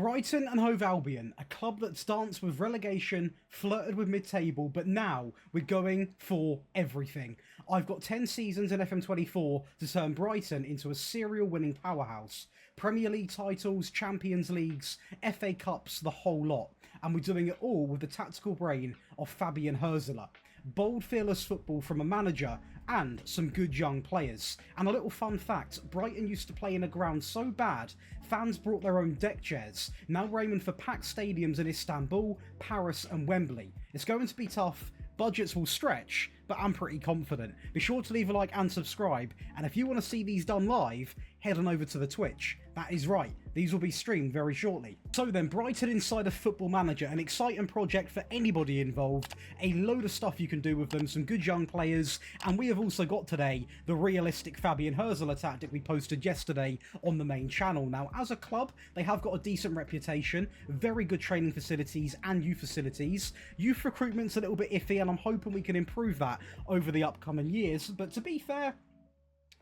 Brighton and Hove Albion, a club that's danced with relegation, flirted with mid-table, but now we're going for everything. I've got 10 seasons in FM24 to turn Brighton into a serial winning powerhouse. Premier League titles, Champions Leagues, FA Cups, the whole lot. And we're doing it all with the tactical brain of Fabian Hürzeler. Bold, fearless football from a manager and some good young players. And a little fun fact, Brighton used to play in a ground so bad, fans brought their own deck chairs. Now we're aiming for packed stadiums in Istanbul, Paris and Wembley. It's going to be tough, budgets will stretch, but I'm pretty confident. Be sure to leave a like and subscribe, and if you want to see these done live, head on over to the Twitch. That is right, these will be streamed very shortly. So then, Brighton Insider Football Manager, an exciting project for anybody involved, a load of stuff you can do with them, some good young players, and we have also got today the realistic Fabian Hürzeler tactic we posted yesterday on the main channel. Now, as a club, they have got a decent reputation, very good training facilities and youth facilities. Youth recruitment's a little bit iffy, and I'm hoping we can improve that over the upcoming years, but to be fair,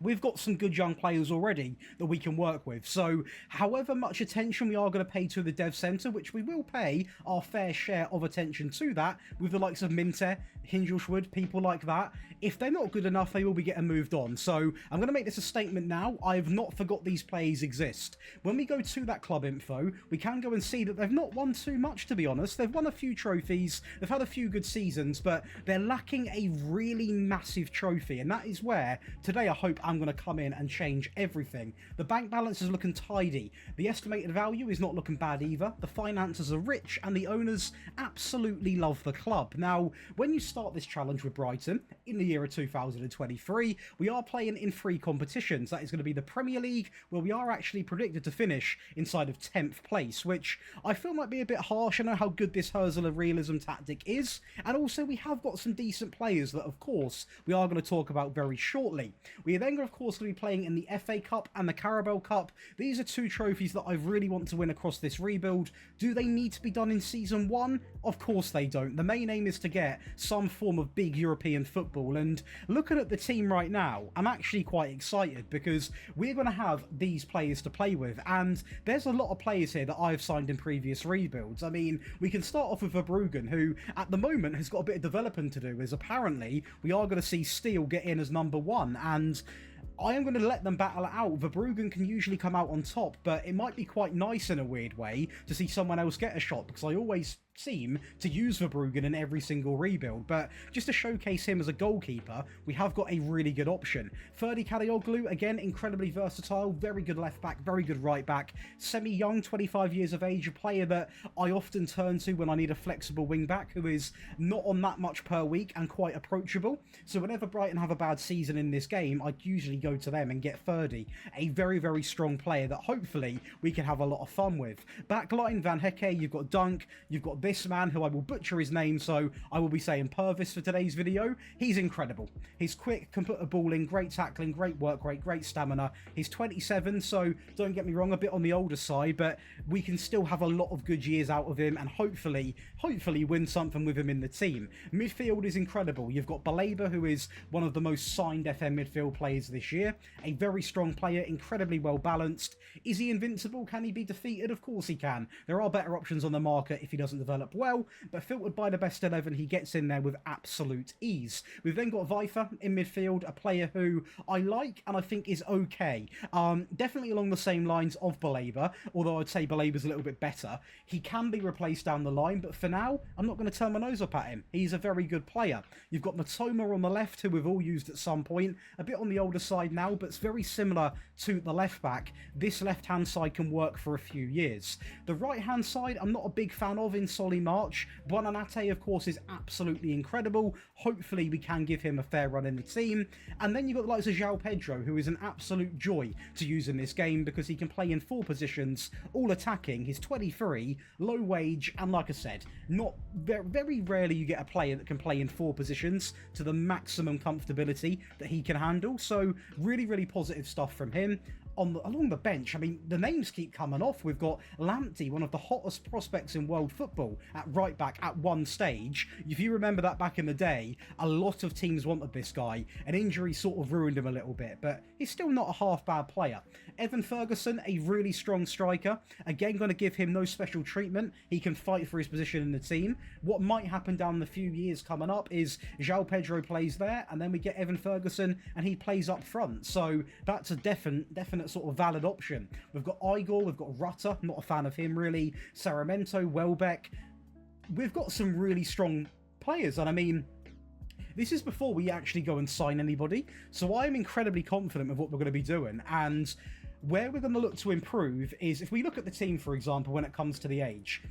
we've got some good young players already that we can work with. So however much attention we are going to pay to the dev centre, which we will pay our fair share of attention to that with the likes of Minte, Hingelschwood, people like that, if they're not good enough, they will be getting moved on. So I'm going to make this a statement now. I have not forgot these players exist. When we go to that club info, we can go and see that they've not won too much, to be honest. They've won a few trophies, they've had a few good seasons, but they're lacking a really massive trophy, and that is where today I hope I'm going to come in and change everything. The bank balance is looking tidy, the estimated value is not looking bad either, the finances are rich, and the owners absolutely love the club. Now, when you start this challenge with Brighton in the year of 2023, we are playing in 3 competitions. That is going to be the Premier League, where we are actually predicted to finish inside of 10th place, which I feel might be a bit harsh. I know how good this Hürzeler realism tactic is, and also we have got some decent players that, of course, we are going to talk about very shortly. We are then, of course, going to be playing in the FA Cup and the Carabao Cup. These are 2 trophies that I really want to win across this rebuild. Do they need to be done in Season 1? Of course they don't. The main aim is to get some form of big European football, and looking at the team right now, I'm actually quite excited because we're going to have these players to play with, and there's a lot of players here that I've signed in previous rebuilds. I mean, we can start off with Verbruggen, who at the moment has got a bit of developing to do, as apparently we are going to see Steele get in as number 1, and I am going to let them battle it out. Verbruggen can usually come out on top, but it might be quite nice in a weird way to see someone else get a shot, because I always seem to use Verbruggen in every single rebuild. But just to showcase him as a goalkeeper, we have got a really good option. Ferdi Kadioglu, again, incredibly versatile, very good left back, very good right back, semi-young, 25 years of age, a player that I often turn to when I need a flexible wing back who is not on that much per week and quite approachable. So whenever Brighton have a bad season in this game, I usually go to them and get Ferdi, a very, very strong player that hopefully we can have a lot of fun with. Backline, Van Hecke, you've got Dunk, you've got this man who I will butcher his name, so I will be saying Purvis for today's video. He's incredible. He's quick, can put a ball in, great tackling, great work rate, great stamina. He's 27, so don't get me wrong, a bit on the older side, but we can still have a lot of good years out of him and hopefully win something with him in the team. Midfield is incredible. You've got Baleba, who is one of the most signed FM midfield players this year. A very strong player, incredibly well balanced. Is he invincible? Can he be defeated? Of course he can. There are better options on the market if he doesn't develop well, but filtered by the best 11, he gets in there with absolute ease. We've then got Vifer in midfield, a player who I like and I think is okay. Definitely along the same lines of Baleba, although I'd say Baleba's a little bit better. He can be replaced down the line, but for now, I'm not going to turn my nose up at him. He's a very good player. You've got Matoma on the left, who we've all used at some point, a bit on the older side now, but it's very similar to the left back. This left-hand side can work for a few years. The right-hand side, I'm not a big fan of in Solly March. Buonanotte, of course, is absolutely incredible. Hopefully, we can give him a fair run in the team. And then you've got the likes of João Pedro, who is an absolute joy to use in this game because he can play in 4 positions, all attacking. He's 23, low wage, and like I said, not very rarely you get a player that can play in 4 positions to the maximum comfortability that he can handle. So really, really positive stuff from him. along the bench, I mean, the names keep coming off. We've got Lamptey, one of the hottest prospects in world football, at right back at one stage. If you remember that back in the day, a lot of teams wanted this guy. An injury sort of ruined him a little bit, but he's still not a half bad player. Evan Ferguson, a really strong striker. Again, going to give him no special treatment. He can fight for his position in the team. What might happen down the few years coming up is João Pedro plays there, and then we get Evan Ferguson, and he plays up front. So that's a definite sort of valid option. We've got Igor, we've got Rutter, not a fan of him really, Saramento, Welbeck. We've got some really strong players, and I mean, this is before we actually go and sign anybody, so I'm incredibly confident with what we're going to be doing. And where we're going to look to improve is, if we look at the team, for example, when it comes to the age,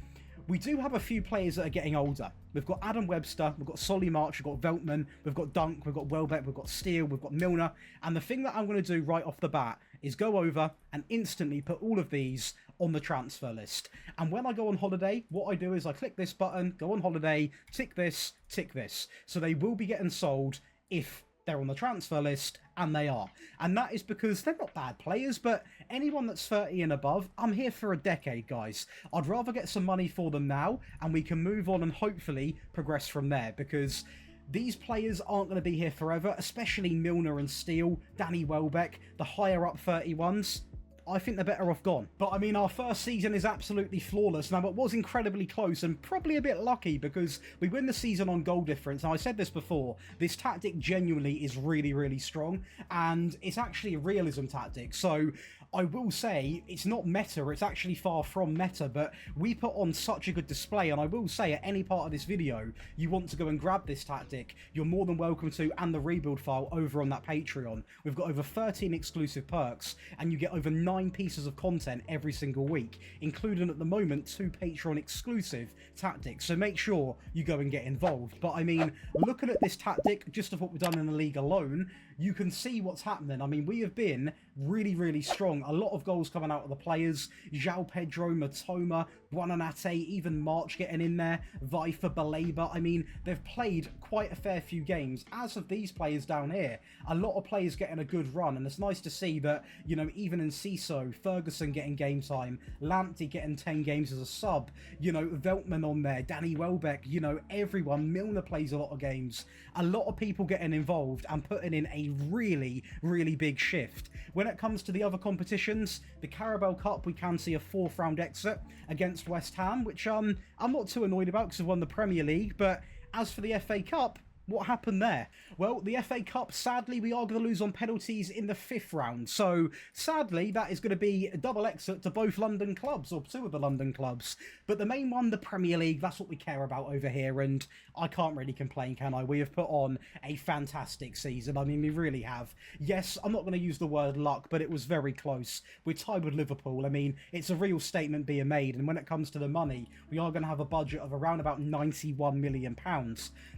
we do have a few players that are getting older. We've got Adam Webster, we've got Solly March, we've got Veltman, we've got Dunk, we've got Welbeck, we've got Steele, we've got Milner. And the thing that I'm going to do right off the bat is go over and instantly put all of these on the transfer list. And when I go on holiday, what I do is I click this button, go on holiday, tick this, tick this. So they will be getting sold if they're on the transfer list, and they are. And that is because they're not bad players, but anyone that's 30 and above, I'm here for a decade, guys. I'd rather get some money for them now, and we can move on and hopefully progress from there, because these players aren't going to be here forever, especially Milner and Steele, Danny Welbeck, the higher up 31s. I think they're better off gone. But I mean, our first season is absolutely flawless. Now, it was incredibly close and probably a bit lucky because we win the season on goal difference. Now, I said this before, this tactic genuinely is really, really strong, and it's actually a realism tactic. So I will say it's not meta, it's actually far from meta, but we put on such a good display, and I will say at any part of this video you want to go and grab this tactic, you're more than welcome to, and the rebuild file over on that Patreon. We've got over 13 exclusive perks, and you get over 9 pieces of content every single week, including at the moment 2 Patreon exclusive tactics, so make sure you go and get involved. But I mean, looking at this tactic, just of what we've done in the league alone, you can see what's happening. I mean, we have been really, really strong. A lot of goals coming out of the players. João Pedro, Matoma, Buonanate, even March getting in there. Vifer, Baleba. I mean, they've played quite a fair few games, as of these players down here. A lot of players getting a good run, and it's nice to see that, you know, even in CISO, Ferguson getting game time, Lamptey getting 10 games as a sub, you know, Veltman on there, Danny Welbeck, you know, everyone. Milner plays a lot of games. A lot of people getting involved and putting in a really, really big shift. When it comes to the other competitions, the Carabao Cup, we can see a 4th round exit against West Ham, which I'm not too annoyed about because we've won the Premier League. But as for the FA Cup, what happened there? Well, the FA Cup, sadly, we are going to lose on penalties in the 5th round. So, sadly, that is going to be a double exit to both London clubs, or 2 of the London clubs. But the main one, the Premier League, that's what we care about over here, and I can't really complain, can I? We have put on a fantastic season. I mean, we really have. Yes, I'm not going to use the word luck, but it was very close. We're tied with Liverpool. I mean, it's a real statement being made, and when it comes to the money, we are going to have a budget of around about £91 million.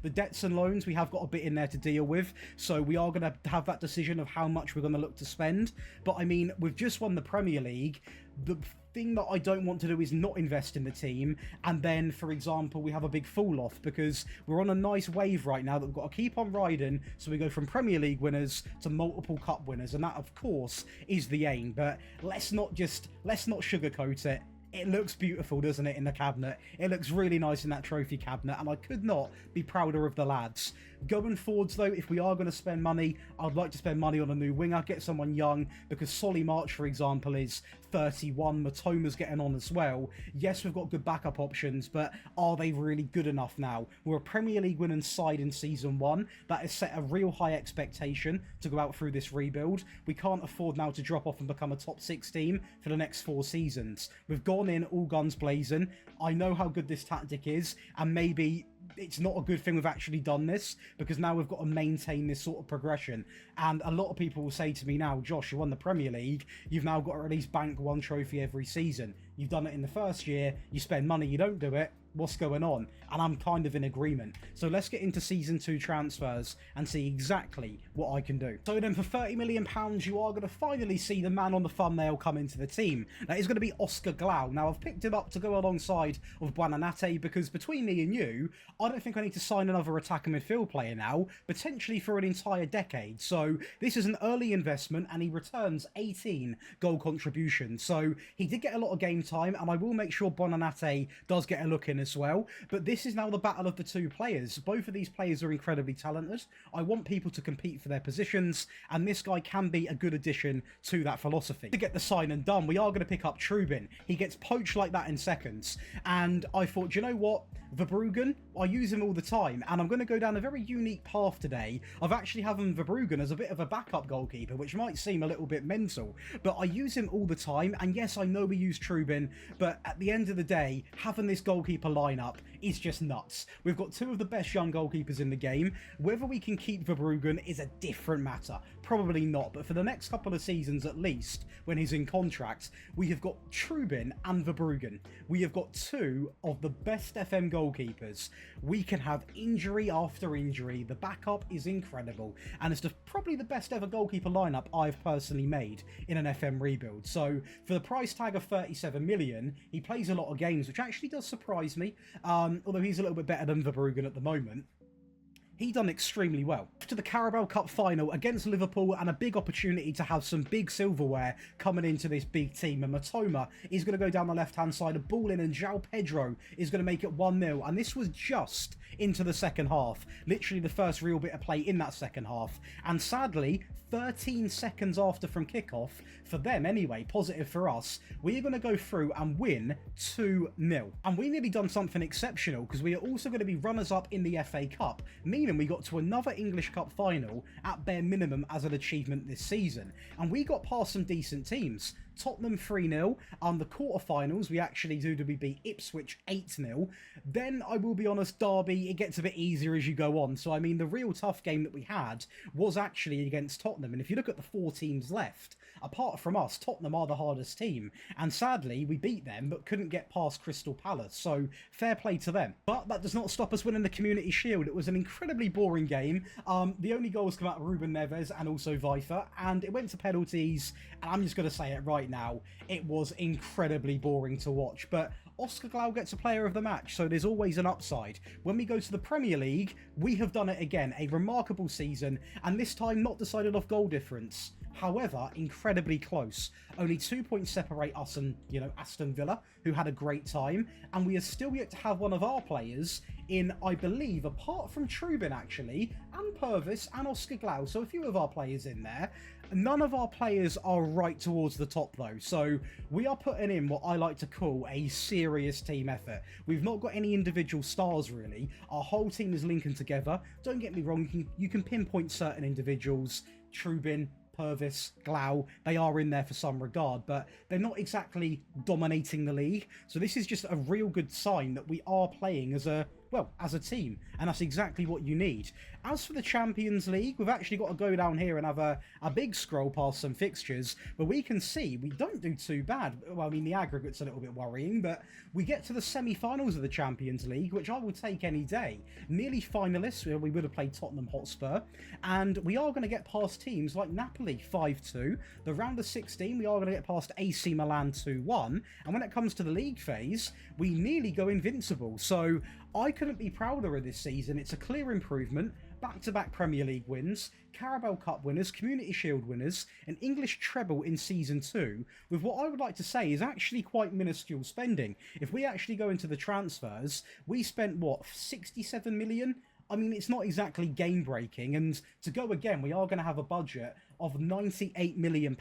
The debts and loans, we have got a bit in there to deal with, so we are going to have that decision of how much we're going to look to spend. But I mean, we've just won the Premier League. The thing that I don't want to do is not invest in the team, and then, for example, we have a big fall off because we're on a nice wave right now that we've got to keep on riding, so we go from Premier League winners to multiple cup winners, and that, of course, is the aim. But let's not sugarcoat it. It looks beautiful, doesn't it, in the cabinet? It looks really nice in that trophy cabinet, and I could not be prouder of the lads. Going forwards, though, if we are going to spend money, I'd like to spend money on a new winger, get someone young, because Solly March, for example, is 31. Matoma's getting on as well. Yes, we've got good backup options, but are they really good enough now? We're a Premier League winning side in Season 1. That has set a real high expectation to go out through this rebuild. We can't afford now to drop off and become a top 6 team for the next 4 seasons. We've gone in all guns blazing. I know how good this tactic is, and maybe it's not a good thing we've actually done this, because now we've got to maintain this sort of progression. And a lot of people will say to me now, Josh, you won the Premier League, you've now got to at least bank 1 trophy every season. You've done it in the first year, you spend money, you don't do it. what's going on, and I'm kind of in agreement. So let's get into season 2 transfers and see exactly what I can do. So then for £30 million, you are going to finally see the man on the thumbnail come into the team. That is going to be Oscar Glau. Now, I've picked him up to go alongside of Buonanotte because between me and you, I don't think I need to sign another attack and midfield player now, potentially for an entire decade. So this is an early investment, and he returns 18 goal contributions. So he did get a lot of game time, and I will make sure Buonanotte does get a look in as well. But this is now the battle of the two players. Both of these players are incredibly talented. I want people to compete for their positions, and this guy can be a good addition to that philosophy. To get the sign and done, we are going to pick up Trubin. He gets poached like that in seconds, and I thought, you know what, Verbruggen, I use him all the time, and I'm going to go down a very unique path today of actually having Verbruggen as a bit of a backup goalkeeper, which might seem a little bit mental, but I use him all the time. And yes, I know we use Trubin, but at the end of the day, having this goalkeeper lineup is just nuts. We've got two of the best young goalkeepers in the game. Whether we can keep Verbruggen is a different matter. Probably not, but for the next couple of seasons at least, when he's in contract, we have got Trubin and Verbruggen. We have got two of the best FM goalkeepers. We can have injury after injury. The backup is incredible, and it's probably the best ever goalkeeper lineup I've personally made in an FM rebuild. So for the price tag of 37 million, he plays a lot of games, which actually does surprise me, although he's a little bit better than Verbruggen at the moment. He done extremely well. To the Carabao Cup final against Liverpool, and a big opportunity to have some big silverware coming into this big team. And Matoma is going to go down the left-hand side, a ball in, and João Pedro is going to make it 1-0. And this was just into the second half. Literally the first real bit of play in that second half. And sadly, 13 seconds after from kickoff, for them anyway, positive for us, we are going to go through and win 2-0. And we nearly done something exceptional, because we are also going to be runners-up in the FA Cup, meaning we got to another English Cup final at bare minimum as an achievement this season. And we got past some decent teams. Tottenham 3-0. The quarterfinals, we actually do to beat Ipswich 8-0. Then, I will be honest, Derby, it gets a bit easier as you go on. So, I mean, the real tough game that we had was actually against Tottenham. And if you look at the 4 teams left, apart from us, Tottenham are the hardest team. And sadly, we beat them, but couldn't get past Crystal Palace. So, fair play to them. But that does not stop us winning the Community Shield. It was an incredibly boring game. The only goals come out of Ruben Neves and also Vifer. And it went to penalties. And I'm just going to say it right now, it was incredibly boring to watch. But Oscar Glau gets a player of the match, so there's always an upside. When we go to the Premier League, we have done it again. A remarkable season, and this time not decided off goal difference. However, incredibly close. Only 2 points separate us and, you know, Aston Villa, who had a great time. And we are still yet to have one of our players in, I believe, apart from Trubin actually, and Purvis and Oscar Glau, so a few of our players in there. None of our players are right towards the top though, so we are putting in what I like to call a serious team effort. We've not got any individual stars really. Our whole team is linking together. Don't get me wrong, you can pinpoint certain individuals, Trubin, Purvis, Glau, they are in there for some regard, but they're not exactly dominating the league. So this is just a real good sign that we are playing as a team, and that's exactly what you need. As for the Champions League, we've actually got to go down here and have a big scroll past some fixtures, but we can see we don't do too bad. Well, I mean, the aggregate's a little bit worrying, but we get to the semi-finals of the Champions League, which I will take any day. Nearly finalists, we would have played Tottenham Hotspur, and we are going to get past teams like Napoli 5-2. The round of 16, we are going to get past AC Milan 2-1, and when it comes to the league phase, we nearly go invincible. So I couldn't be prouder of this season. It's a clear improvement. Back-to-back Premier League wins, Carabao Cup winners, Community Shield winners, an English treble in Season 2, with what I would like to say is actually quite minuscule spending. If we actually go into the transfers, we spent, what, 67 million? I mean, it's not exactly game-breaking, and to go again, we are going to have a budget of £98 million.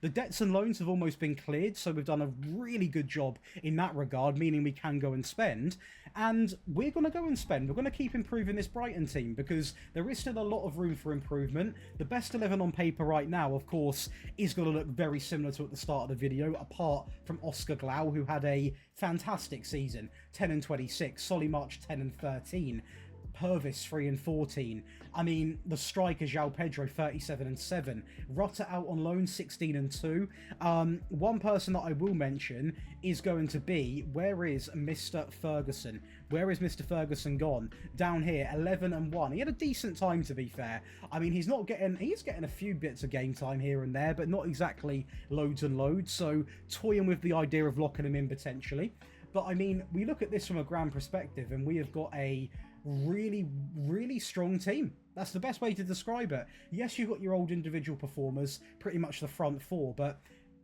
The debts and loans have almost been cleared, so we've done a really good job in that regard, meaning we can go and spend. And we're going to go and spend. We're going to keep improving this Brighton team, because there is still a lot of room for improvement. The best 11 on paper right now, of course, is going to look very similar to at the start of the video, apart from Oscar Glau, who had a fantastic season, 10 and 26, Solly March 10 and 13. Purvis 3 and 14. I mean, the striker João Pedro 37 and 7. Rutter out on loan 16 and 2. One person that I will mention is going to be, where is Mr. Ferguson? Where is Mr. Ferguson gone? Down here, 11 and 1. He had a decent time, to be fair. I mean, he's getting a few bits of game time here and there, but not exactly loads and loads. So toying with the idea of locking him in potentially. But I mean, we look at this from a grand perspective, and we have got a really, really strong team. That's the best way to describe it. Yes, you've got your old individual performers, pretty much the front four, but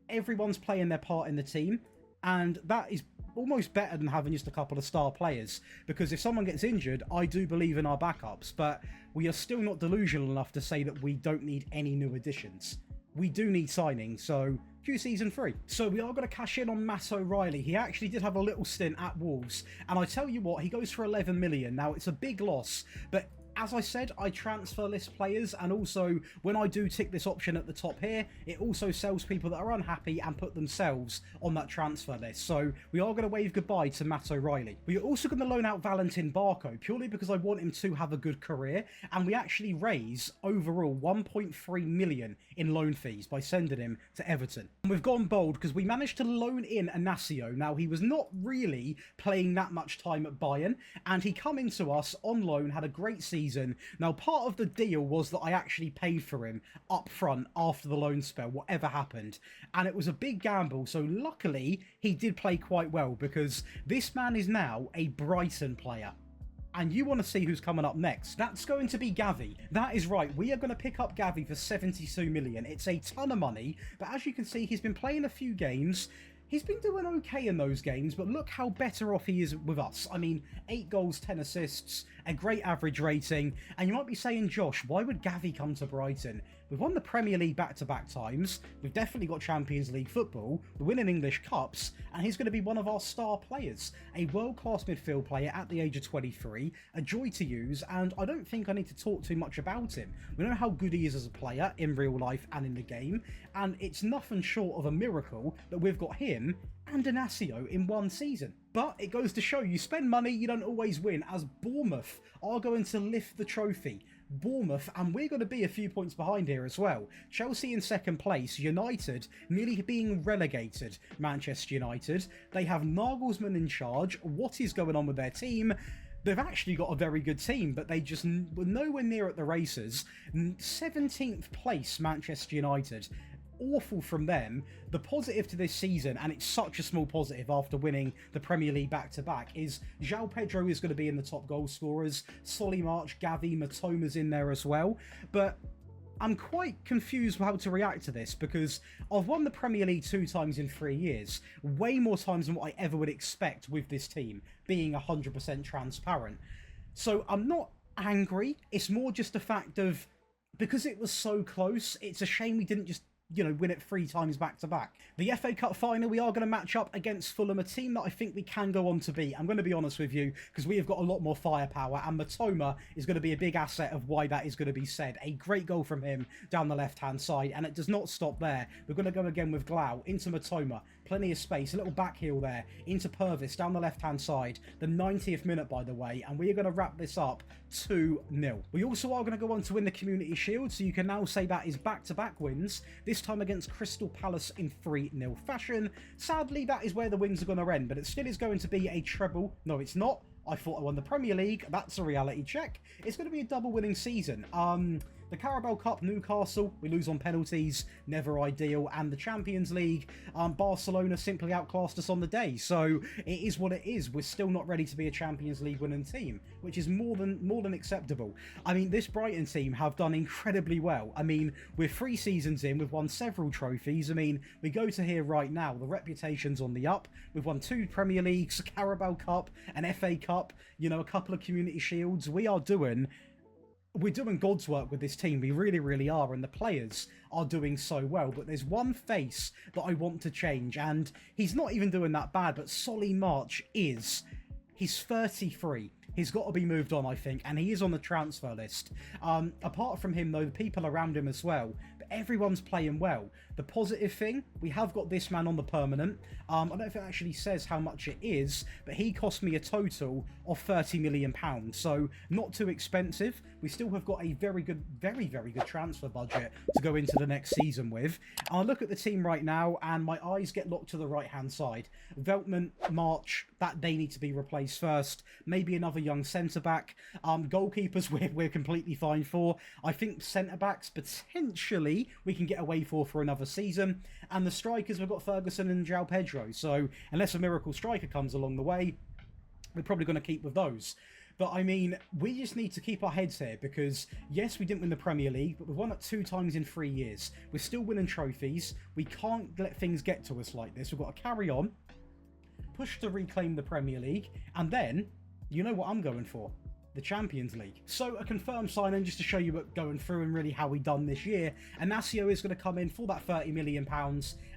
everyone's playing their part in the team, and that is almost better than having just a couple of star players, because if someone gets injured, I do believe in our backups, but we are still not delusional enough to say that we don't need any new additions. We do need signings, so cue season 3. So we are going to cash in on Matt O'Reilly. He actually did have a little stint at Wolves, and I tell you what, he goes for 11 million. Now, it's a big loss, but as I said, I transfer list players, and also when I do tick this option at the top here, it also sells people that are unhappy and put themselves on that transfer list. So we are going to wave goodbye to Matt O'Reilly. We are also going to loan out Valentin Barco, purely because I want him to have a good career, and we actually raise overall 1.3 million in loan fees by sending him to Everton. And we've gone bold because we managed to loan in Inacio. Now, he was not really playing that much time at Bayern, and he come into us on loan, had a great season. Now, part of the deal was that I actually paid for him up front after the loan spell, whatever happened. And it was a big gamble, so luckily he did play quite well, because this man is now a Brighton player. And you want to see who's coming up next. That's going to be Gavi. That is right. We are going to pick up Gavi for 72 million. It's a ton of money, but as you can see, he's been playing a few games. He's been doing okay in those games, but look how better off he is with us. I mean, 8 goals, 10 assists, a great average rating. And you might be saying, Josh, why would Gavi come to Brighton? We've won the Premier League back-to-back times. We've definitely got Champions League football. We're winning English Cups. And he's going to be one of our star players. A world-class midfield player at the age of 23. A joy to use. And I don't think I need to talk too much about him. We know how good he is as a player in real life and in the game. And it's nothing short of a miracle that we've got him and Inacio in one season. But it goes to show, you spend money, you don't always win, as Bournemouth are going to lift the trophy. Bournemouth, and we're going to be a few points behind here as well. Chelsea in second place, United nearly being relegated, Manchester United. They have Nagelsmann in charge. What is going on with their team? They've actually got a very good team, but they just were nowhere near at the races. 17th place, Manchester United. Awful from them. The positive to this season, and it's such a small positive after winning the Premier League back-to-back, is João Pedro is going to be in the top goal scorers. Solly March, Gavi, Matoma's in there as well. But I'm quite confused how to react to this, because I've won the Premier League 2 times in 3 years. Way more times than what I ever would expect with this team, being 100% transparent. So I'm not angry. It's more just the fact of, because it was so close, it's a shame we didn't just win it 3 times back-to-back. The FA Cup final, we are going to match up against Fulham, a team that I think we can go on to beat. I'm going to be honest with you, because we have got a lot more firepower, and Matoma is going to be a big asset of why that is going to be said. A great goal from him down the left-hand side, and it does not stop there. We're going to go again with Glau into Matoma. Plenty of space, a little back heel there, into Purvis down the left-hand side. The 90th minute, by the way, and we are going to wrap this up 2-0. We also are going to go on to win the Community Shield, so you can now say that is back-to-back wins, this time against Crystal Palace in 3-0 fashion. Sadly, that is where the wins are going to end, but it still is going to be a treble. No, it's not. I thought I won the Premier League. That's a reality check. It's going to be a double winning season. The Carabao Cup, Newcastle, we lose on penalties, never ideal, and the Champions League, Barcelona simply outclassed us on the day, so it is what it is. We're still not ready to be a Champions League winning team, which is more than acceptable. I mean, this Brighton team have done incredibly well. I mean, we're 3 seasons in, we've won several trophies. I mean, we go to here right now, the reputation's on the up. We've won 2 Premier Leagues, a Carabao Cup, an FA Cup, a couple of Community Shields. We're doing God's work with this team. We really, really are. And the players are doing so well. But there's one face that I want to change. And he's not even doing that bad. But Solly March is. He's 33. He's got to be moved on, I think. And he is on the transfer list. Apart from him, though, the people around him as well. But everyone's playing well. The positive thing, we have got this man on the permanent. I don't know if it actually says how much it is, but he cost me a total of £30 million. So not too expensive. We still have got a very good, very good transfer budget to go into the next season with. I'll look at the team right now and my eyes get locked to the right-hand side. Veltman, March, that they need to be replaced first. Maybe another young centre-back. Goalkeepers we're completely fine for. I think centre-backs potentially we can get away for another season. And the strikers, we've got Ferguson and João Pedro. So unless a miracle striker comes along the way, we're probably going to keep with those. But I mean, we just need to keep our heads here because, yes, we didn't win the Premier League, but we've won it 2 times in 3 years. We're still winning trophies. We can't let things get to us like this. We've got to carry on, push to reclaim the Premier League, and then, you know what I'm going for. The Champions League. So a confirmed sign-in just to show you what going through and really how we done this year. Inacio is going to come in for that £30 million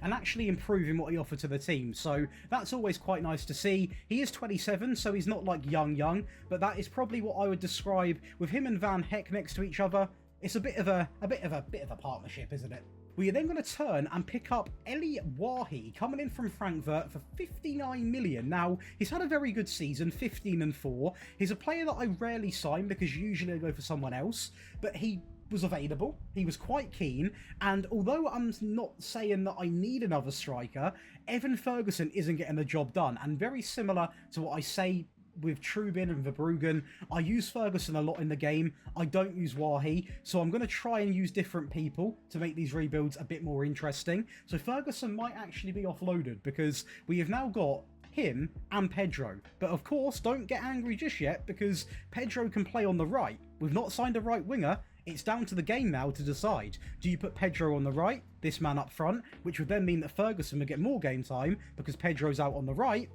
and actually improving what he offered to the team. So that's always quite nice to see. He is 27, so he's not like young, but that is probably what I would describe with him and Van Heck next to each other. It's a bit of a partnership, isn't it? We are then going to turn and pick up Eli Wahi, coming in from Frankfurt for 59 million. Now, he's had a very good season, 15-4. He's a player that I rarely sign because usually I go for someone else, but he was available. He was quite keen, and although I'm not saying that I need another striker, Evan Ferguson isn't getting the job done, and very similar to what I say with Trubin and Verbruggen, I use Ferguson a lot in the game. I don't use Wahi, so I'm going to try and use different people to make these rebuilds a bit more interesting. So Ferguson might actually be offloaded because we have now got him and Pedro. But of course, don't get angry just yet because Pedro can play on the right. We've not signed a right winger. It's down to the game now to decide. Do you put Pedro on the right, this man up front, which would then mean that Ferguson would get more game time because Pedro's out on the right?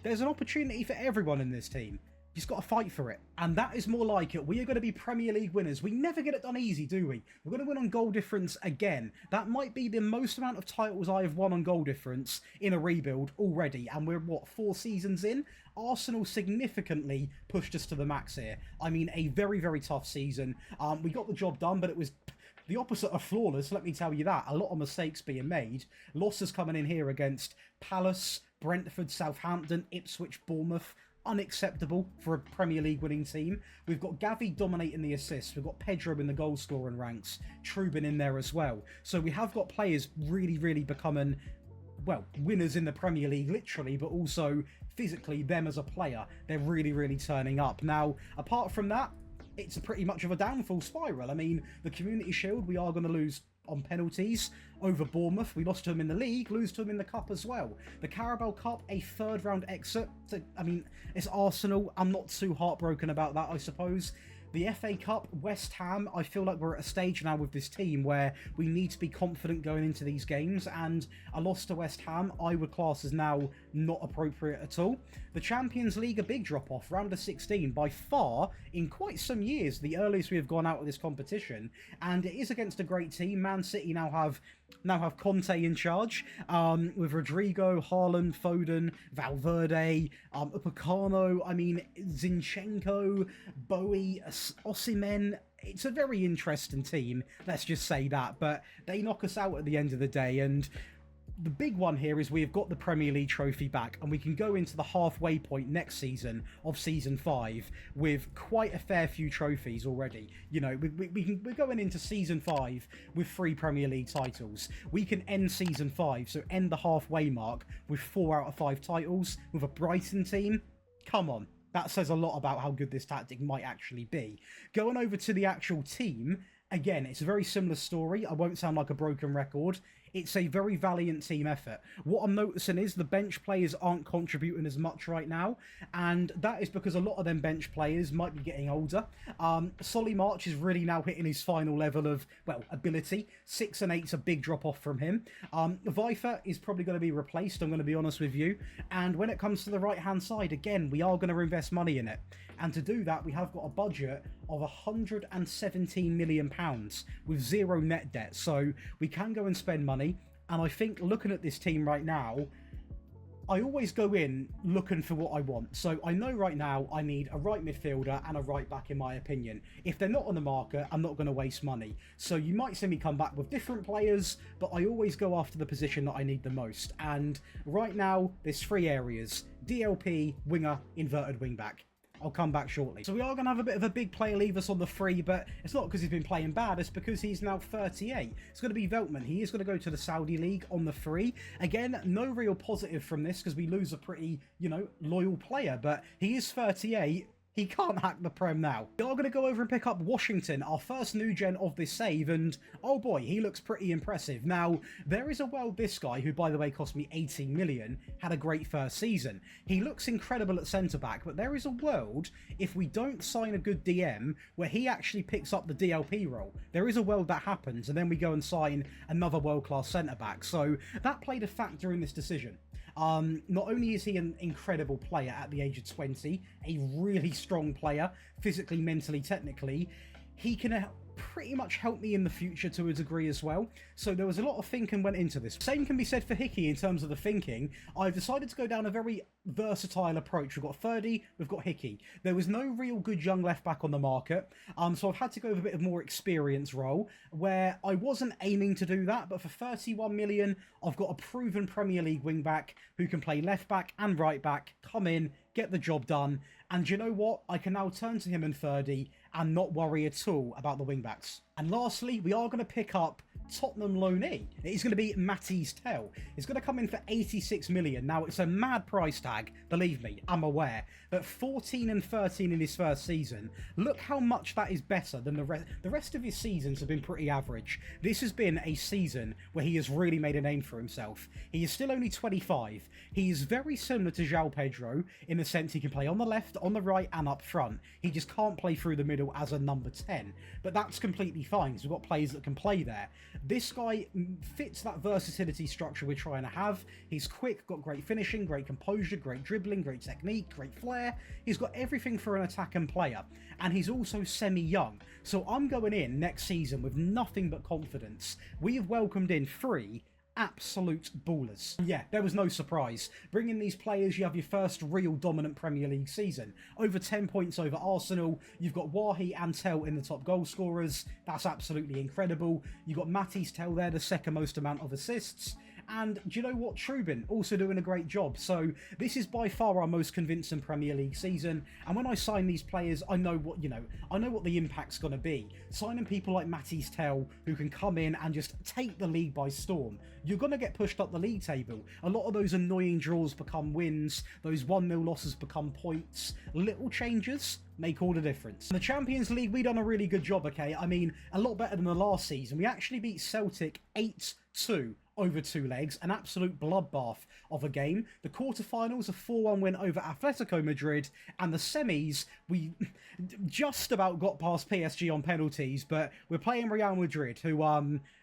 There's an opportunity for everyone in this team. You just got to fight for it. And that is more like it. We are going to be Premier League winners. We never get it done easy, do we? We're going to win on goal difference again. That might be the most amount of titles I have won on goal difference in a rebuild already. And we're, what, 4 seasons in? Arsenal significantly pushed us to the max here. I mean, a very tough season. We got the job done, but it was the opposite of flawless, let me tell you that. A lot of mistakes being made. Losses coming in here against Palace, Brentford, Southampton, Ipswich, Bournemouth. Unacceptable for a Premier League winning team. We've got Gavi dominating the assists. We've got Pedro in the goal scoring ranks. Trubin in there as well. So we have got players really becoming, well, winners in the Premier League, literally, but also physically, them as a player. They're really turning up. Now, apart from that, it's pretty much of a downfall spiral. I mean, the Community Shield, we are going to lose on penalties over Bournemouth. We lost to them in the league, lose to them in the cup as well. The Carabao Cup, a 3rd round exit. So, I mean, it's Arsenal. I'm not too heartbroken about that, I suppose. The FA Cup, West Ham, I feel like we're at a stage now with this team where we need to be confident going into these games, and a loss to West Ham I would class as now not appropriate at all. The Champions League, a big drop-off, round of 16, by far, in quite some years, the earliest we have gone out of this competition, and it is against a great team. Man City now have Conte in charge, with Rodrigo, Haaland, Foden, Valverde, Upamecano, I mean, Zinchenko, Bowie, Osimhen. It's a very interesting team, let's just say that, but they knock us out at the end of the day, and the big one here is we have got the Premier League trophy back, and we can go into the halfway point next season of Season 5 with quite a fair few trophies already. You know, we're going into Season 5 with 3 Premier League titles. We can end Season 5, so end the halfway mark with 4 out of 5 titles with a Brighton team. Come on. That says a lot about how good this tactic might actually be. Going over to the actual team, again, it's a very similar story. I won't sound like a broken record. It's a very valiant team effort. What I'm noticing is the bench players aren't contributing as much right now, and that is because a lot of them bench players might be getting older. Solly March is really now hitting his final level of, well, ability. 6 and 8's a big drop off from him. Vifer is probably going to be replaced, I'm going to be honest with you. And when it comes to the right-hand side, again, we are going to invest money in it. And to do that, we have got a budget of £117 million with 0 net debt. So we can go and spend money. And I think looking at this team right now, I always go in looking for what I want. So I know right now I need a right midfielder and a right back, in my opinion. If they're not on the market, I'm not going to waste money. So you might see me come back with different players, but I always go after the position that I need the most. And right now, there's 3 areas: DLP, winger, inverted wing back. I'll come back shortly. So we are going to have a bit of a big player leave us on the free, but it's not because he's been playing bad, it's because he's now 38. It's going to be Veltman. He is going to go to the Saudi League on the free. Again, no real positive from this because we lose a pretty, you know, loyal player, but he is 38. He can't hack the Prem now. We are going to go over and pick up Washington, our first new gen of this save, and oh boy, he looks pretty impressive. Now, there is a world this guy, who by the way cost me 18 million, had a great first season. He looks incredible at centre-back, but there is a world, if we don't sign a good DM, where he actually picks up the DLP role. There is a world that happens, and then we go and sign another world-class centre-back. So that played a factor in this decision. Not only is he an incredible player at the age of 20, a really strong player, physically, mentally, technically, he can pretty much help me in the future to a degree as well. So there was a lot of thinking went into this. Same can be said for Hickey in terms of the thinking. I've decided to go down a very versatile approach. We've got Ferdy, we've got Hickey. There was no real good young left back on the market, so I've had to go with a bit of more experience role where I wasn't aiming to do that, but for 31 million I've got a proven Premier League wing back who can play left back and right back, come in, get the job done, and you know what? I can now turn to him and Ferdy and not worry at all about the wing-backs. And lastly, we are going to pick up Tottenham loanee. It's going to be Matty's Tell. It's going to come in for 86 million. Now, it's a mad price tag, believe me, I'm aware. But 14 and 13 in his first season. Look how much that is better than the rest. The rest of his seasons have been pretty average. This has been a season where he has really made a name for himself. He is still only 25. He is very similar to João Pedro in the sense he can play on the left, on the right, and up front. He just can't play through the middle as a number 10. But that's completely fine, because we've got players that can play there. This guy fits that versatility structure we're trying to have. He's quick, got great finishing, great composure, great dribbling, great technique, great flair. He's got everything for an attacking player. And he's also semi-young. So I'm going in next season with nothing but confidence. We have welcomed in 3 absolute ballers. Yeah, there was no surprise. Bringing these players, you have your first real dominant Premier League season. Over 10 points over Arsenal. You've got Wahi and Tell in the top goal scorers. That's absolutely incredible. You've got Matty's Tell there, the second most amount of assists. And do you know what? Trubin also doing a great job. So this is by far our most convincing Premier League season. And when I sign these players, I know what, I know what the impact's going to be. Signing people like Matty's Tell who can come in and just take the league by storm. You're going to get pushed up the league table. A lot of those annoying draws become wins. Those 1-0 losses become points. Little changes make all the difference. In the Champions League, we done a really good job, okay? I mean, a lot better than the last season. We actually beat Celtic 8-2 over 2 legs, an absolute bloodbath of a game. The quarterfinals, a 4-1 win over Atletico Madrid, and the semis, we just about got past PSG on penalties, but we're playing Real Madrid, who,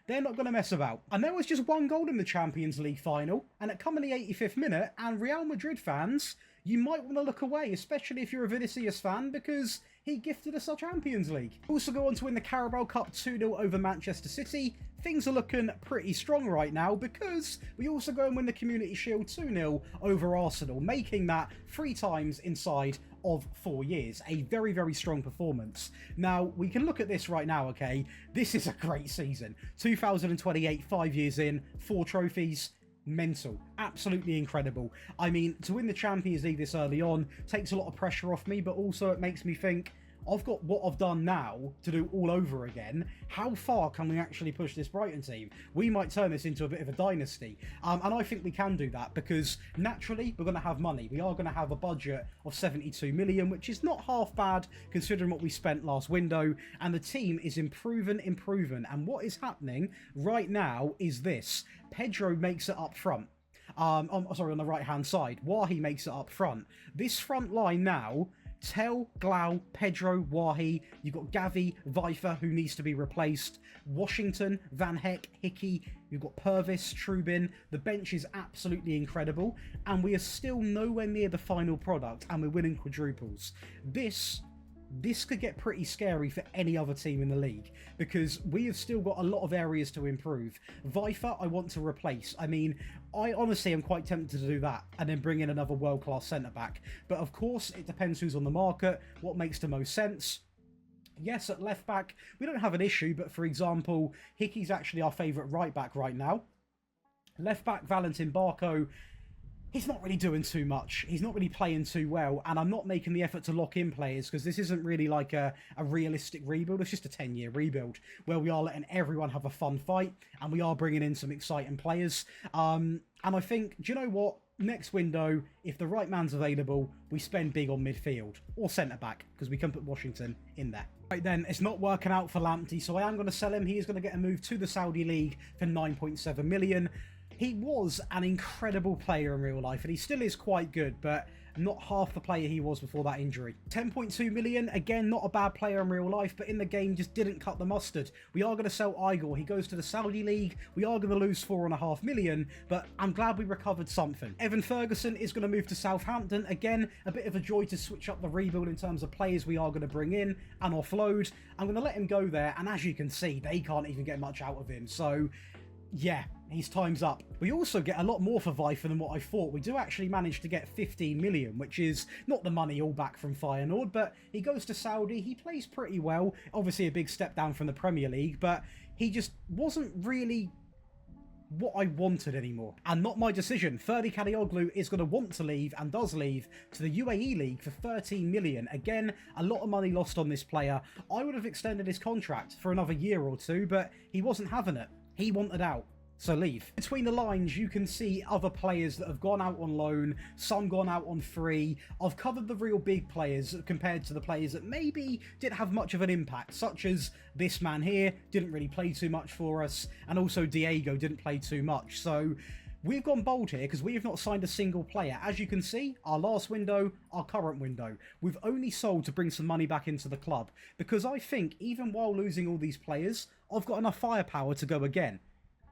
they're not going to mess about. And there was just 1 goal in the Champions League final, and it come in the 85th minute, and Real Madrid fans, you might want to look away, especially if you're a Vinicius fan, because he gifted us our Champions League. Also go on to win the Carabao Cup 2-0 over Manchester City. Things are looking pretty strong right now because we also go and win the Community Shield 2-0 over Arsenal, making that 3 times inside of 4 years. A very, very strong performance. Now, we can look at this right now, okay? This is a great season. 2028, 5 years in, 4 trophies. Mental. Absolutely incredible. I mean, to win the Champions League this early on takes a lot of pressure off me, but also it makes me think, I've got what I've done now to do all over again. How far can we actually push this Brighton team? We might turn this into a bit of a dynasty. And I think we can do that because naturally we're going to have money. We are going to have a budget of 72 million, which is not half bad considering what we spent last window. And the team is improving. And what is happening right now is this. Pedro makes it up front. On the right-hand side. Wahi makes it up front. This front line now, Tell, Glau, Pedro, Wahi, you've got Gavi, Vifer, who needs to be replaced, Washington, Van Heck, Hickey, you've got Purvis, Trubin. The bench is absolutely incredible, and we are still nowhere near the final product, and we're winning quadruples. This this could get pretty scary for any other team in the league, because we have still got a lot of areas to improve. Vifer, I want to replace. I mean, I honestly am quite tempted to do that and then bring in another world-class centre-back. But of course, it depends who's on the market, what makes the most sense. Yes, at left-back, we don't have an issue, but for example, Hickey's actually our favourite right-back right now. Left-back, Valentin Barco, he's not really doing too much. He's not really playing too well, and I'm not making the effort to lock in players because this isn't really like a realistic rebuild. It's just a 10-year rebuild where we are letting everyone have a fun fight, and we are bringing in some exciting players. And I think, do you know what? Next window, if the right man's available, we spend big on midfield or centre-back because we can put Washington in there. Right then, it's not working out for Lamptey, so I am going to sell him. He is going to get a move to the Saudi League for 9.7 million. He was an incredible player in real life, and he still is quite good, but not half the player he was before that injury. 10.2 million, again, not a bad player in real life, but in the game just didn't cut the mustard. We are going to sell Igor. He goes to the Saudi League. We are going to lose 4.5 million, but I'm glad we recovered something. Evan Ferguson is going to move to Southampton. Again, a bit of a joy to switch up the rebuild in terms of players we are going to bring in and offload. I'm going to let him go there, and as you can see, they can't even get much out of him, so yeah, his time's up. We also get a lot more for Vifer than what I thought. We do actually manage to get 15 million, which is not the money all back from Feyenoord, but he goes to Saudi. He plays pretty well. Obviously a big step down from the Premier League, but he just wasn't really what I wanted anymore. And not my decision. Ferdi Kadioglu is going to want to leave, and does leave, to the UAE League for 13 million. Again, a lot of money lost on this player. I would have extended his contract for another year or two, but he wasn't having it. He wanted out. So leave. Between the lines, you can see other players that have gone out on loan, some gone out on free. I've covered the real big players compared to the players that maybe didn't have much of an impact, such as this man here, didn't really play too much for us, and also Diego didn't play too much. So we've gone bold here because we have not signed a single player. As you can see, our last window, our current window, we've only sold to bring some money back into the club, because I think even while losing all these players, I've got enough firepower to go again.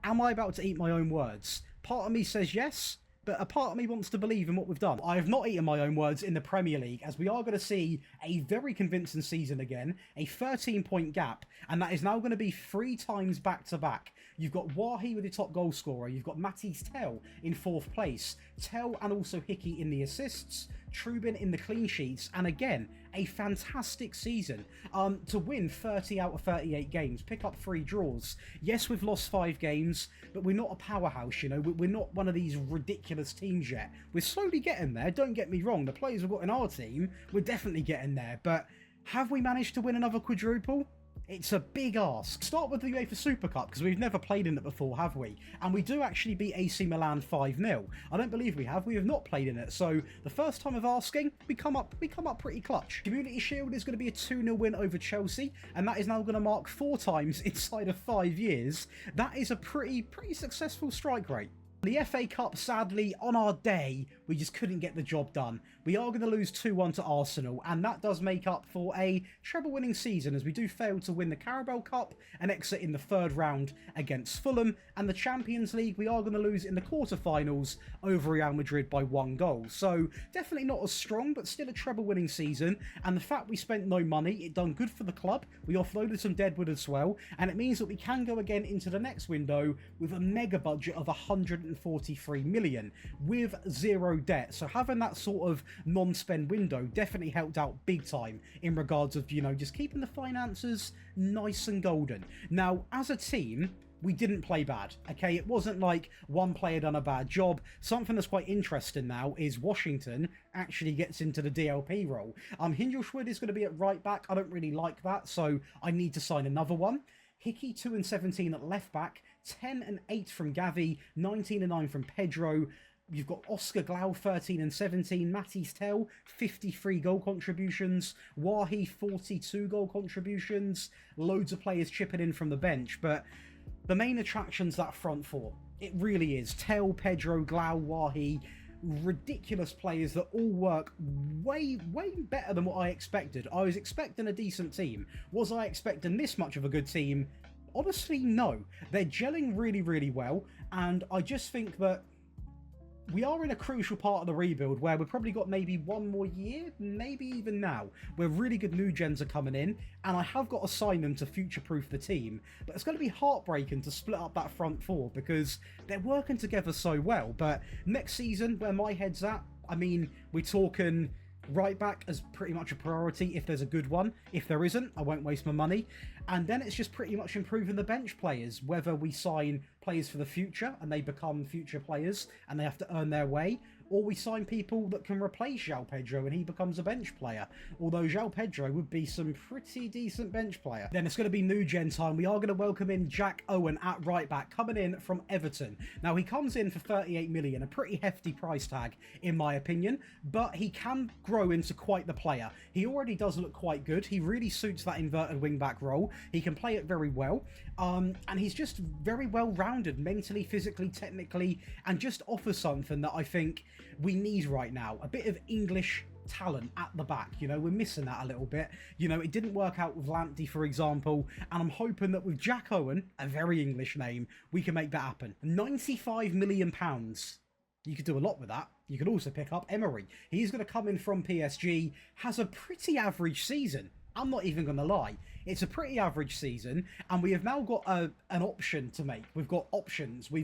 Am I about to eat my own words? Part of me says yes, but a part of me wants to believe in what we've done. I have not eaten my own words in the Premier League, as we are going to see a very convincing season again, a 13-point gap, and that is now going to be 3 times back-to-back. You've got Wahi with the top goal scorer, you've got Matisse Tell in 4th place, Tell and also Hickey in the assists, Trubin in the clean sheets, and again, a fantastic season to win 30 out of 38 games, pick up 3 draws. Yes, we've lost 5 games, but we're not a powerhouse, you know, we're not one of these ridiculous teams yet. We're slowly getting there, don't get me wrong, the players we've got in our team, we're definitely getting there, but have we managed to win another quadruple? It's a big ask. Start with the UEFA Super Cup, because we've never played in it before, have we? And we do actually beat AC Milan 5-0. I don't believe we have. We have not played in it. So the first time of asking, we come up pretty clutch. Community Shield is going to be a 2-0 win over Chelsea, and that is now going to mark 4 times inside of 5 years. That is a pretty successful strike rate. The FA Cup, sadly, on our day, we just couldn't get the job done. We are going to lose 2-1 to Arsenal, and that does make up for a treble-winning season, as we do fail to win the Carabao Cup and exit in the 3rd round against Fulham. And the Champions League, we are going to lose in the quarter-finals over Real Madrid by 1 goal. So, definitely not as strong, but still a treble-winning season. And the fact we spent no money, it done good for the club. We offloaded some deadwood as well, and it means that we can go again into the next window with a mega budget of 143 million with 0 debt. So having that sort of non-spend window definitely helped out big time in regards of, you know, just keeping the finances nice and golden. Now, as a team, we didn't play bad, okay? It wasn't like one player done a bad job. Something that's quite interesting now is Washington actually gets into the DLP role. Hingelschwood is going to be at right back. I don't really like that, so I need to sign another one. Hickey 2 and 17 at left back, 10 and 8 from Gavi, 19 and 9 from Pedro. You've got Oscar Glau 13 and 17, Matisse Tell 53 goal contributions, Wahi 42 goal contributions, loads of players chipping in from the bench, but the main attraction's that front 4. It really is. Tell, Pedro, Glau, Wahi, ridiculous players that all work way better than what I expected. I was expecting a decent team. Was I expecting this much of a good team? Honestly, no. They're gelling really well, and I just think that we are in a crucial part of the rebuild where we've probably got maybe one more year, maybe even now, where really good new gens are coming in, and I have got to sign them to future-proof the team. But it's going to be heartbreaking to split up that front four because they're working together so well. But next season, where my head's at, I mean, we're talking right back as pretty much a priority if there's a good one. If there isn't, I won't waste my money. And then it's just pretty much improving the bench players, whether we sign players for the future and they become future players and they have to earn their way, or we sign people that can replace João Pedro and he becomes a bench player. Although João Pedro would be some pretty decent bench player. Then it's going to be new gen time. We are going to welcome in Jack Owen at right back, coming in from Everton. Now he comes in for 38 million, a pretty hefty price tag in my opinion, but he can grow into quite the player. He already does look quite good. He really suits that inverted wing back role. He can play it very well. And he's just very well rounded mentally, physically, technically, and just offers something that I think we need right now. A bit of English talent at the back. You know, we're missing that a little bit. You know, it didn't work out with Lamptey, for example, and I'm hoping that with Jack Owen, a very English name, we can make that happen. £95 million. You could do a lot with that. You could also pick up Emery. He's going to come in from PSG, has a pretty average season. I'm not even going to lie. It's a pretty average season, and we have now got an option to make. We've got options. We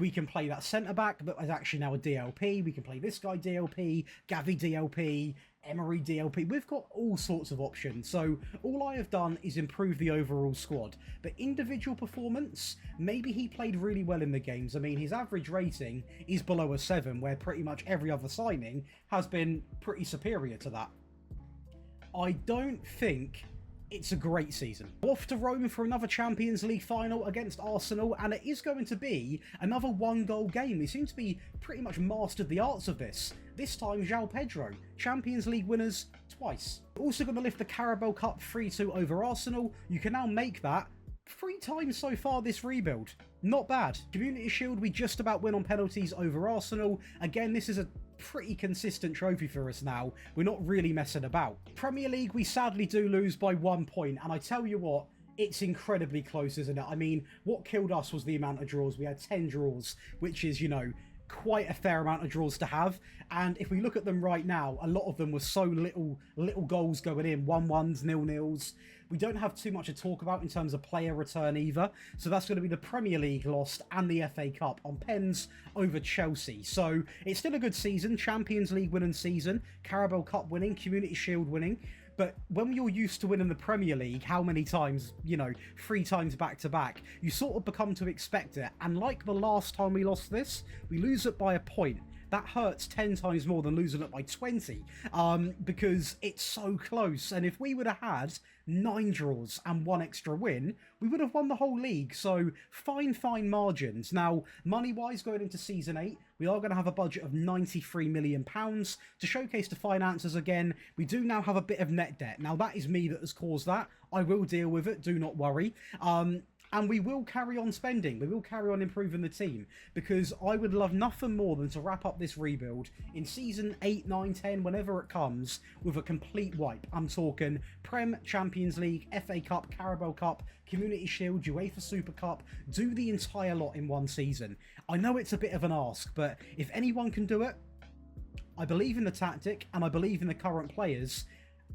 can play that centre-back that is actually now a DLP. We can play this guy DLP, Gavi DLP, Emery DLP. We've got all sorts of options. So all I have done is improve the overall squad. But individual performance, maybe he played really well in the games. I mean, his average rating is below a 7, where pretty much every other signing has been pretty superior to that. I don't think it's a great season. Off to Rome for another Champions League final against Arsenal, and it is going to be another one-goal game. We seem to be pretty much mastered the arts of this. This time, João Pedro, Champions League winners twice. Also going to lift the Carabao Cup 3-2 over Arsenal. You can now make that 3 times so far this rebuild. Not bad. Community Shield, we just about win on penalties over Arsenal. Again, this is a pretty consistent trophy for us now. We're not really messing about. Premier League, we sadly do lose by 1 point, and I tell you what, it's incredibly close, isn't it? I mean, what killed us was the amount of draws. We had 10 draws, which is, you know, quite a fair amount of draws to have. And if we look at them right now, a lot of them were so little goals going in, 1-1s, 0-0s. We don't have too much to talk about in terms of player return either. So that's going to be the Premier League lost and the FA Cup on pens over Chelsea. So it's still a good season. Champions League winning season, Carabao Cup winning, Community Shield winning. But when you're used to winning the Premier League, how many times, you know, 3 times back to back, you sort of become to expect it. And like the last time we lost this, we lose it by a point. That hurts 10 times more than losing it by 20 because it's so close. And if we would have had 9 draws and 1 extra win, we would have won the whole league. So fine margins. Now, money-wise, going into Season 8, we are going to have a budget of £93 million to showcase the finances again. We do now have a bit of net debt. Now, that is me that has caused that. I will deal with it. Do not worry. And we will carry on spending. We will carry on improving the team because I would love nothing more than to wrap up this rebuild in Season 8, 9, 10, whenever it comes, with a complete wipe. I'm talking Prem, Champions League, FA Cup, Carabao Cup, Community Shield, UEFA Super Cup. Do the entire lot in one season. I know it's a bit of an ask, but if anyone can do it, I believe in the tactic and I believe in the current players.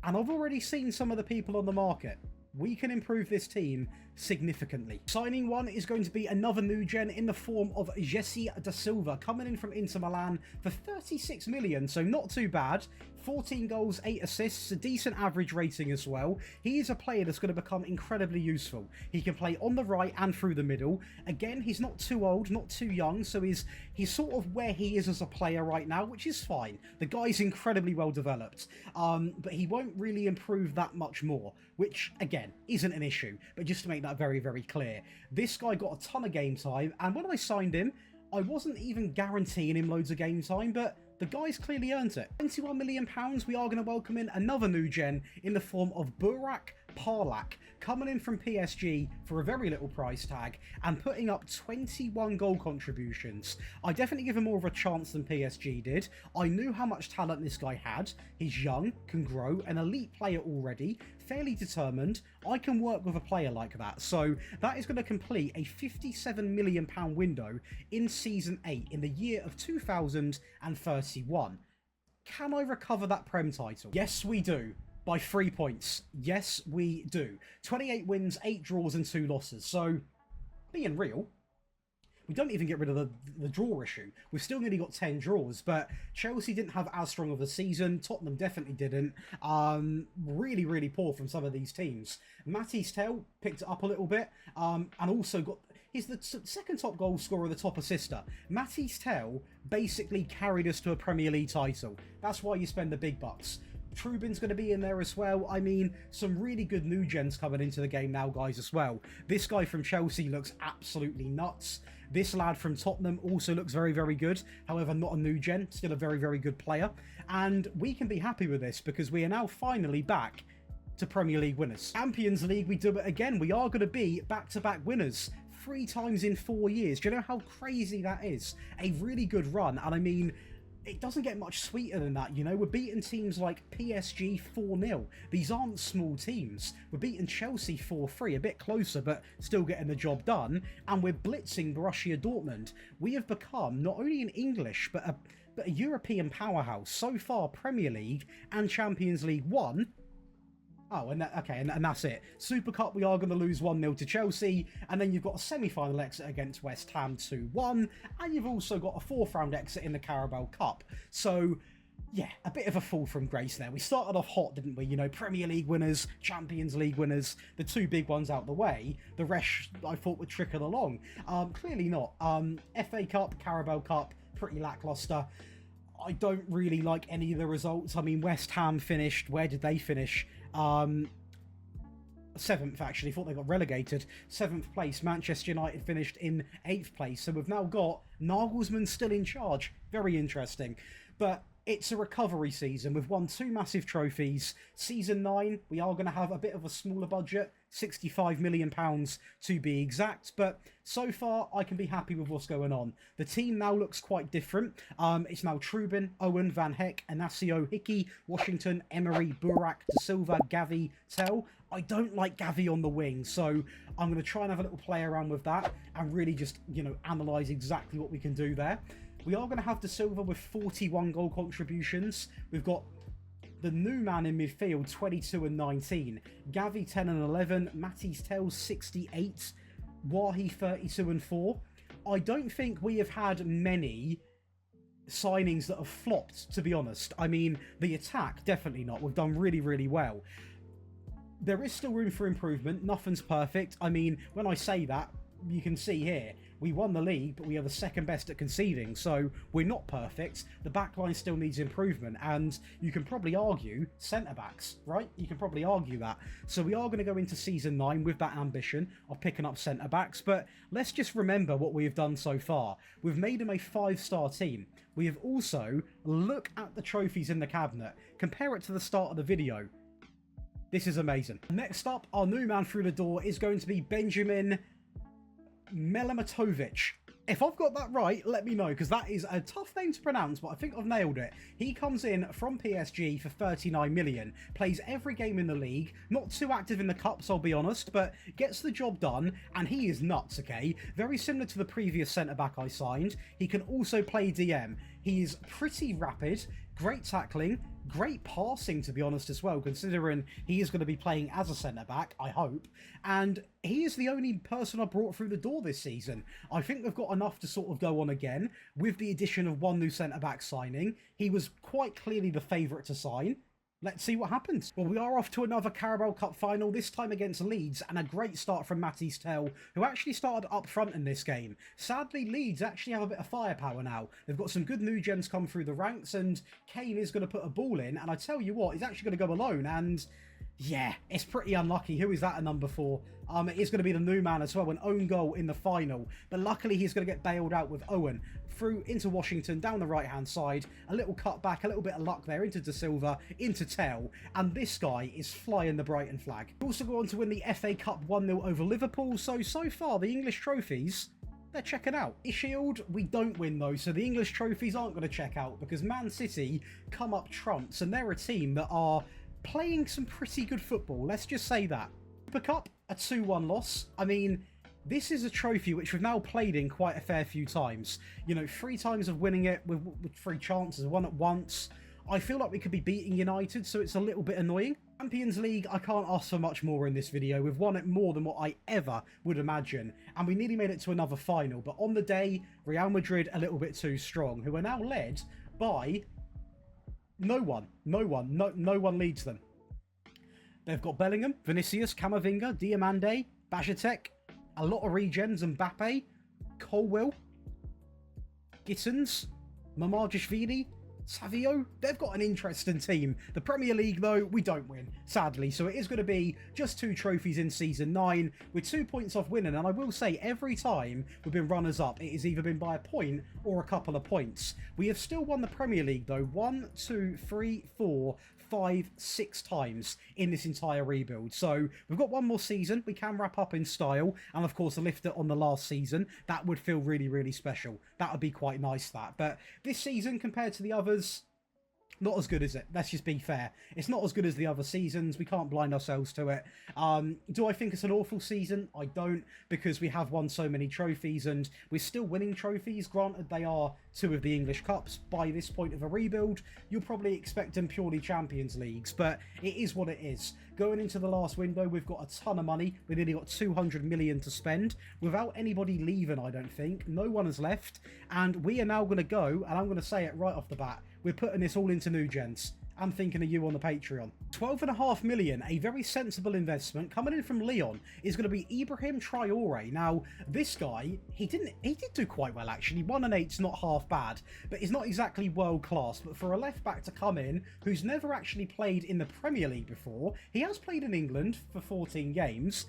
And I've already seen some of the people on the market. We can improve this team significantly. Signing one is going to be another new gen in the form of Jesse Da Silva, coming in from Inter Milan for 36 million, so not too bad. 14 goals, 8 assists, a decent average rating as well. He is a player that's going to become incredibly useful. He can play on the right and through the middle. Again, he's not too old, not too young, so he's sort of where he is as a player right now, which is fine. The guy's incredibly well developed, but he won't really improve that much more, which, again, isn't an issue. But just to make that very, very clear, this guy got a ton of game time, and when I signed him, I wasn't even guaranteeing him loads of game time, but the guy's clearly earned it. £21 million, we are going to welcome in another new gen in the form of Burak Parlak, coming in from PSG for a very little price tag and putting up 21 goal contributions. I definitely give him more of a chance than PSG did. I knew how much talent this guy had. He's young, can grow, an elite player already, fairly determined. I can work with a player like that. So that is going to complete a £57 million window in Season 8 in the year of 2031. Can I recover that Prem title? Yes, we do. By 3 points. Yes, we do. 28 wins, 8 draws and 2 losses. So, being real, we don't even get rid of the draw issue. We've still only got 10 draws, but Chelsea didn't have as strong of a season. Tottenham definitely didn't. Really, really poor from some of these teams. Matty's Tell picked it up a little bit, and also got... He's the second top goal scorer, the top assister. Matty's Tell basically carried us to a Premier League title. That's why you spend the big bucks. Trubin's going to be in there as well. I mean, some really good new gens coming into the game now, guys, as well. This guy from Chelsea looks absolutely nuts. This lad from Tottenham also looks very, very good. However, not a new gen, still a very, very good player. And we can be happy with this because we are now finally back to Premier League winners. Champions League, we do it again. We are going to be back-to-back winners 3 times in 4 years. Do you know how crazy that is? A really good run. And I mean... it doesn't get much sweeter than that, you know. We're beating teams like PSG 4-0. These aren't small teams. We're beating Chelsea 4-3, a bit closer, but still getting the job done. And we're blitzing Borussia Dortmund. We have become not only an English, but a European powerhouse. So far, Premier League and Champions League 1. Oh, and and that's it. Super Cup, we are going to lose 1-0 to Chelsea, and then you've got a semi-final exit against West Ham 2-1, and you've also got a 4th round exit in the Carabao Cup. So, yeah, a bit of a fall from grace there. We started off hot, didn't we? You know, Premier League winners, Champions League winners, the 2 big ones out the way. The rest, I thought, would trickle along. Clearly not. FA Cup, Carabao Cup, pretty lacklustre. I don't really like any of the results. I mean, West Ham finished... where did they finish? 7th, actually. Thought they got relegated. 7th place. Manchester United finished in 8th place. So we've now got Nagelsmann still in charge. Very interesting. But it's a recovery season. We've won 2 massive trophies. Season 9, we are going to have a bit of a smaller budget. £65 million to be exact. But so far, I can be happy with what's going on. The team now looks quite different. It's now Trubin, Owen, Van Heck, Inacio, Hickey, Washington, Emery, Burak, De Silva, Gavi, Tell. I don't like Gavi on the wing, so I'm going to try and have a little play around with that and really just, you know, analyse exactly what we can do there. We are going to have De Silva with 41 goal contributions. We've got the new man in midfield, 22 and 19. Gavi, 10 and 11. Matty's Tell, 68. Wahi, 32 and 4. I don't think we have had many signings that have flopped, to be honest. I mean, the attack, definitely not. We've done really, really well. There is still room for improvement. Nothing's perfect. I mean, when I say that, you can see here, we won the league, but we are the 2nd best at conceding, so we're not perfect. The backline still needs improvement, and you can probably argue centre-backs, right? You can probably argue that. So we are going to go into Season 9 with that ambition of picking up centre-backs, but let's just remember what we've done so far. We've made them a 5-star team. We have also, look at the trophies in the cabinet. Compare it to the start of the video. This is amazing. Next up, our new man through the door is going to be Benjamin Melamatovic. If I've got that right, let me know, because that is a tough name to pronounce, but I think I've nailed it. He comes in from PSG for 39 million, plays every game in the league, not too active in the cups, I'll be honest, but gets the job done, and he is nuts, okay? Very similar to the previous centre-back I signed. He can also play DM. He is pretty rapid, great tackling, great passing, to be honest, as well, considering he is going to be playing as a centre-back, I hope. And he is the only person I brought through the door this season. I think we've got enough to sort of go on again. With the addition of 1 new centre-back signing, he was quite clearly the favourite to sign. Let's see what happens. Well, we are off to another Carabao Cup final, this time against Leeds, and a great start from Matty's Tell, who actually started up front in this game. Sadly, Leeds actually have a bit of firepower now. They've got some good new gens come through the ranks, and Kane is going to put a ball in, and I tell you what, he's actually going to go alone, and Yeah, it's pretty unlucky. Who is that at number 4? It is going to be the new man as well, an own goal in the final. But luckily he's going to get bailed out with Owen. Through into Washington, down the right-hand side. A little cut back, a little bit of luck there into De Silva, into Tell. And this guy is flying the Brighton flag. We also go on to win the FA Cup 1-0 over Liverpool. So far, the English trophies, they're checking out. The Shield, we don't win though, so the English trophies aren't going to check out because Man City come up trumps and they're a team that are playing some pretty good football, let's just say that. Super Cup, a 2-1 loss. I mean, this is a trophy which we've now played in quite a fair few times. You know, 3 times of winning it with 3 chances, 1 at once. I feel like we could be beating United, so it's a little bit annoying. Champions League, I can't ask for much more in this video. We've won it more than what I ever would imagine, and we nearly made it to another final. But on the day, Real Madrid a little bit too strong, who are now led by no one leads them. They've got Bellingham, Vinicius, Camavinga, Diamande, Bajatek, a lot of regens, Mbappe, Colwill, Gittins, Mamardashvili, Savio. They've got an interesting team. The Premier League, though, we don't win, sadly. So it is going to be just 2 trophies in Season 9 with 2 points off winning. And I will say, every time we've been runners-up, it has either been by a point or a couple of points. We have still won the Premier League, though, 1, 2, 3, 4, 5, 6 times in this entire rebuild. So we've got 1 more season. We can wrap up in style. And, of course, lift it on the last season. That would feel really, really special. That would be quite nice, that. But this season, compared to the others, not as good, is it? Let's just be fair. It's not as good as the other seasons. We can't blind ourselves to it. Do I think it's an awful season? I don't, because we have won so many trophies and we're still winning trophies. Granted, they are 2 of the English Cups. By this point of a rebuild, you'll probably expect them purely Champions Leagues, but it is what it is. Going into the last window, we've got a ton of money. We've nearly got 200 million to spend without anybody leaving, I don't think. No one has left, and we are now going to go, and I'm going to say it right off the bat, we're putting this all into new gens. I'm thinking of you on the Patreon. 12.5 million, a very sensible investment coming in from Lyon, is going to be Ibrahim Traore. Now, this guy, he did do quite well actually. 1 and 8's not half bad, but he's not exactly world class. But for a left back to come in who's never actually played in the Premier League before, he has played in England for 14 games.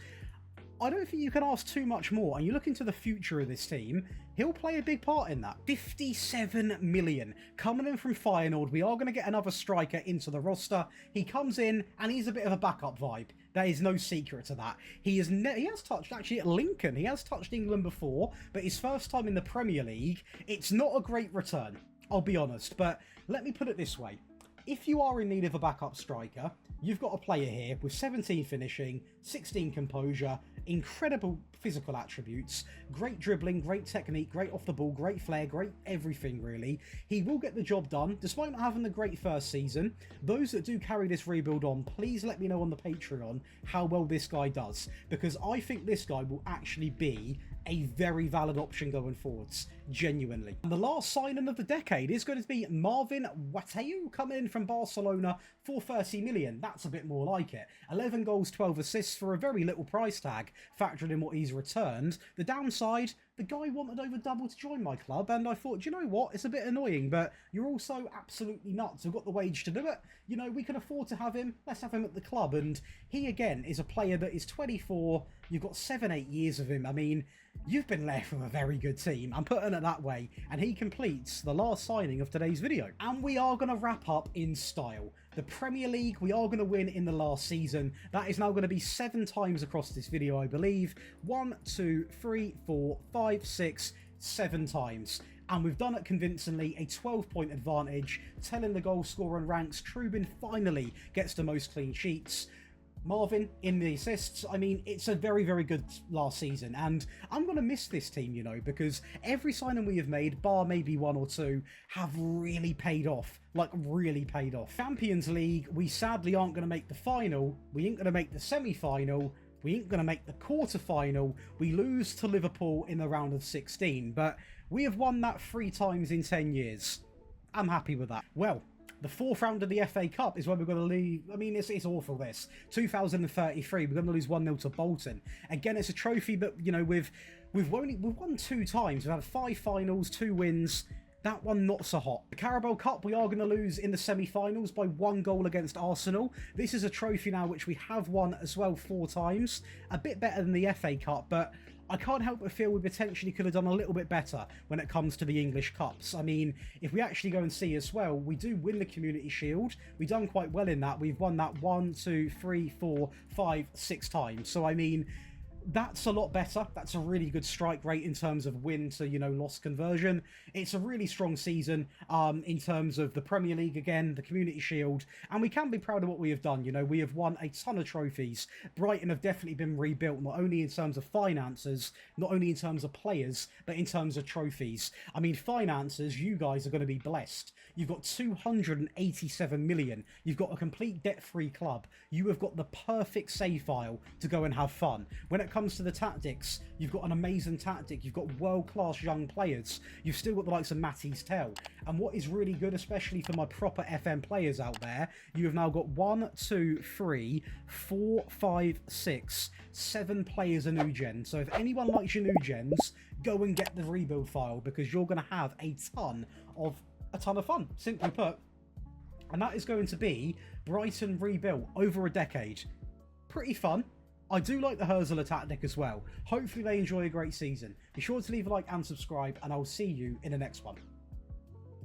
I don't think you can ask too much more, and you look into the future of this team, he'll play a big part in that. 57 million coming in from Feyenoord. We are going to get another striker into the roster. He comes in and he's a bit of a backup vibe. There is no secret to that. He has touched actually at Lincoln. He has touched England before, but his first time in the Premier League, it's not a great return, I'll be honest. But let me put it this way. If you are in need of a backup striker, you've got a player here with 17 finishing, 16 composure, incredible physical attributes, great dribbling, great technique, great off the ball, great flair, great everything really. He will get the job done, despite not having the great first season. Those that do carry this rebuild on, please let me know on the Patreon how well this guy does, because I think this guy will actually be a very valid option going forwards, genuinely. And the last signing of the decade is going to be Marvin Wateu, coming in from Barcelona for 30 million. That's a bit more like it. 11 goals, 12 assists for a very little price tag, factoring in what he's returned. The downside, the guy wanted over double to join my club, and I thought, do you know what? It's a bit annoying, but you're also absolutely nuts. We've got the wage to do it. You know, we can afford to have him. Let's have him at the club. And he, again, is a player that is 24. You've got 7-8 years of him. I mean, you've been left with a very good team. I'm putting it that way. And he completes the last signing of today's video. And we are going to wrap up in style. The Premier League, we are going to win in the last season. That is now going to be 7 times across this video, I believe. 1, 2, 3, 4, 5, 6, 7 times. And we've done it convincingly, a 12-point advantage, telling the goal scorer and ranks. Trubin finally gets the most clean sheets. Marvin in the assists. I mean, it's a very, very good last season, and I'm going to miss this team, you know, because every signing we have made, bar maybe 1 or 2, have really paid off. Like, really paid off. Champions League, we sadly aren't going to make the final. We ain't going to make the semi-final. We ain't going to make the quarter-final. We lose to Liverpool in the round of 16, but we have won that 3 times in 10 years. I'm happy with that. Well, the 4th round of the FA Cup is where we're going to leave. I mean, it's awful, this. 2033, we're going to lose 1-0 to Bolton. Again, it's a trophy, but, you know, we've won 2 times. We've had 5 finals, 2 wins. That one not so hot. The Carabao Cup, we are going to lose in the semi-finals by 1 goal against Arsenal. This is a trophy now which we have won as well 4 times. A bit better than the FA Cup, but I can't help but feel we potentially could have done a little bit better when it comes to the English Cups. I mean, if we actually go and see as well, we do win the Community Shield. We've done quite well in that. We've won that 1, 2, 3, 4, 5, 6 times. So, I mean, that's a lot better. That's a really good strike rate in terms of win to, you know, loss conversion. It's a really strong season in terms of the Premier League again, the Community Shield, and we can be proud of what we have done. You know, we have won a ton of trophies. Brighton have definitely been rebuilt, not only in terms of finances, not only in terms of players, but in terms of trophies. I mean, finances, you guys are going to be blessed. You've got 287 million. You've got a complete debt-free club. You have got the perfect save file to go and have fun. When it comes to the tactics, you've got an amazing tactic. You've got world-class young players. You've still got the likes of Matty's Tell. And what is really good, especially for my proper FM players out there, you have now got 1, 2, 3, 4, 5, 6, 7 players in new gen. So if anyone likes your new gens, go and get the rebuild file, because you're going to have a ton of fun, simply put. And that is going to be Brighton rebuilt over a decade. Pretty fun. I do like the Hurzeler tactic as well. Hopefully they enjoy a great season. Be sure to leave a like and subscribe, and I'll see you in the next one.